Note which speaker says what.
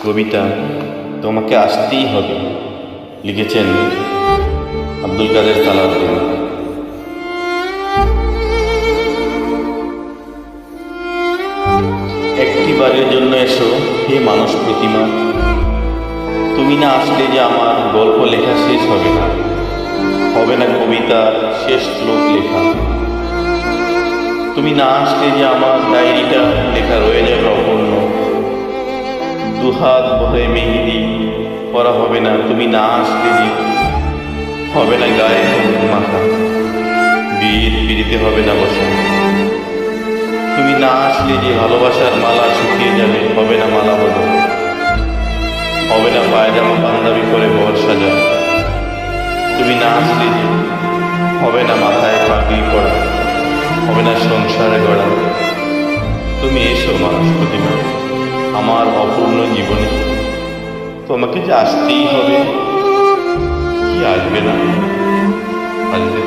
Speaker 1: কবিতা তোমাকে আসতেই হবে, লিখেছেন আব্দুল কাদের সালাউদ্দিন। একটিবারের জন্য এসো হে মানুষ প্রতিমা, তুমি না আসলে যে আমার গল্প লেখা শেষ হবে না, হবে না কবিতার শেষ শ্লোক লেখা। তুমি না আসলে যে আমার ডায়েরিটা লেখা রয়ে যাবে অপূর্ণ, দুহাত ভরে মেহেদি করা হবে না। তুমি না আসলে যে হবে না গায়ে হলুদ মাখা, বিয়ের পিড়িতে হবে না বসা। তুমি না আসলে যে ভালোবাসার মালা শুকিয়ে যাবে, হবে না মালা বলো, হবে না পায়জামা পাঞ্জাবি করে ঘর সাজা। তুমি না আসলে যে হবে না মাথায় পাগড়ি পড়া, হবে না সংসারে গড়া। তুমি এসো মানুষ প্রতিমা আমার অপূর্ণ জীবনে, তোমাকে যে আসতেই হবে, কি আসবে না, আসবে।